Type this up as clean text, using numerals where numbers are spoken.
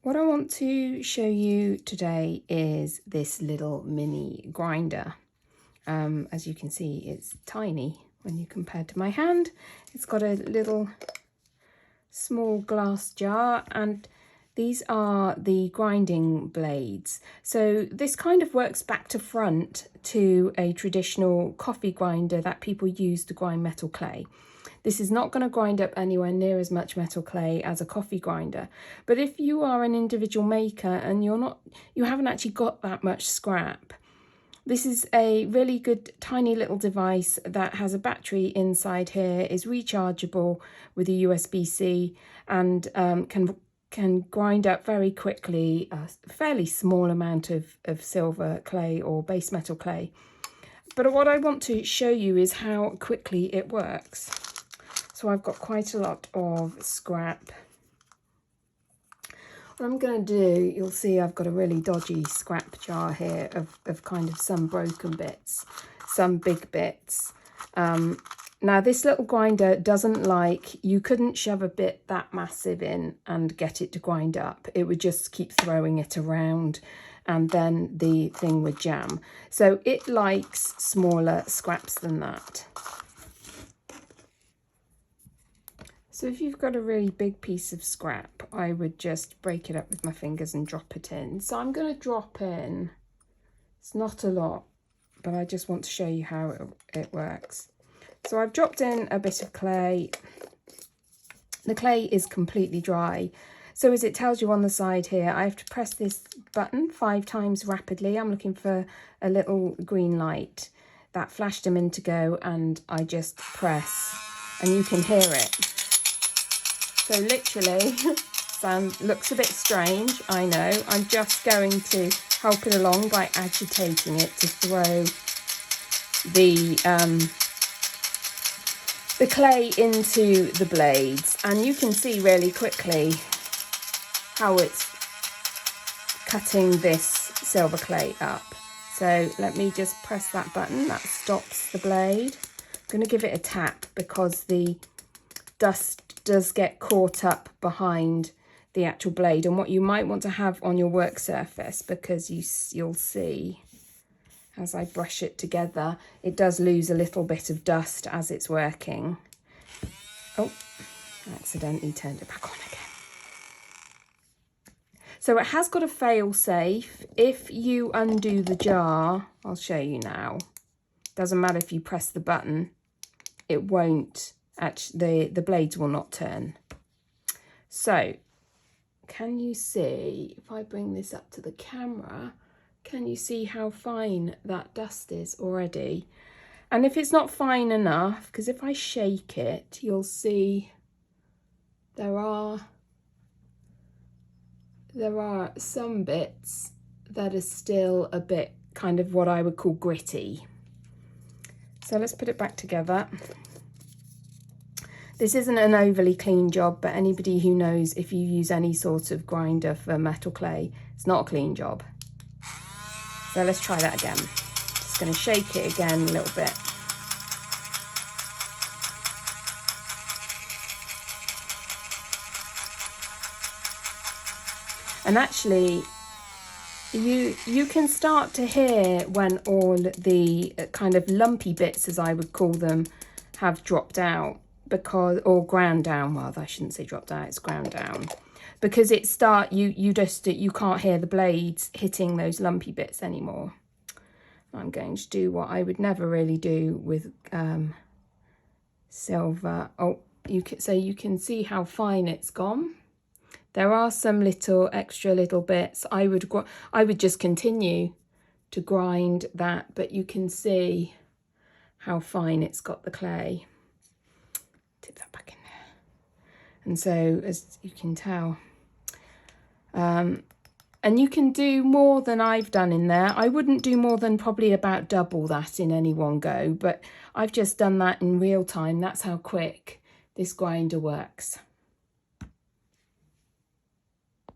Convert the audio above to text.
What I want to show you today is this little mini grinder. As you can see, it's tiny when you compare to my hand. It's got a little small glass jar, and these are the grinding blades. So this kind of works back to front to a traditional coffee grinder that people use to grind metal clay. This is not going to grind up anywhere near as much metal clay as a coffee grinder. But if you are an individual maker and you haven't actually got that much scrap, this is a really good tiny little device that has a battery inside here, is rechargeable with a USB-C, and can grind up very quickly a fairly small amount of silver clay or base metal clay. But what I want to show you is how quickly it works. So I've got quite a lot of scrap. What I'm going to do, you'll see I've got a really dodgy scrap jar here of kind of some broken bits, some big bits. Now this little grinder doesn't you couldn't shove a bit that massive in and get it to grind up. It would just keep throwing it around and then the thing would jam. So it likes smaller scraps than that. So if you've got a really big piece of scrap, I would just break it up with my fingers and drop it in. So I'm going to drop in, it's not a lot, but I just want to show you how it works. So I've dropped in a bit of clay. The clay is completely dry. So as it tells you on the side here, I have to press this button 5 times rapidly. I'm looking for a little green light. That flashed a minute ago, and I just press and you can hear it. So literally, looks a bit strange, I know. I'm just going to help it along by agitating it to throw the clay into the blades. And you can see really quickly how it's cutting this silver clay up. So let me just press that button, that stops the blade. I'm going to give it a tap because the dust does get caught up behind the actual blade, and what you might want to have on your work surface, because you'll see as I brush it together, it does lose a little bit of dust as it's working. Oh, I accidentally turned it back on again. So it has got a fail safe. If you undo the jar, I'll show you now. Doesn't matter if you press the button, it won't. Actually, the blades will not turn. So can you see, if I bring this up to the camera, can you see how fine that dust is already? And if it's not fine enough, because if I shake it, you'll see there are some bits that are still a bit kind of what I would call gritty. So let's put it back together. This isn't an overly clean job, but anybody who knows, if you use any sort of grinder for metal clay, it's not a clean job. So let's try that again. Just going to shake it again a little bit. And actually, you can start to hear when all the kind of lumpy bits, as I would call them, have dropped out. Or ground down, rather, I shouldn't say dropped out, it's ground down, because you can't hear the blades hitting those lumpy bits anymore. I'm going to do what I would never really do with silver. Oh, you can see how fine it's gone. There are some extra little bits. I would just continue to grind that, but you can see how fine it's got the clay. Tip that back in there. And so, as you can tell, and you can do more than I've done in there. I wouldn't do more than probably about double that in any one go, but I've just done that in real time. That's how quick this grinder works.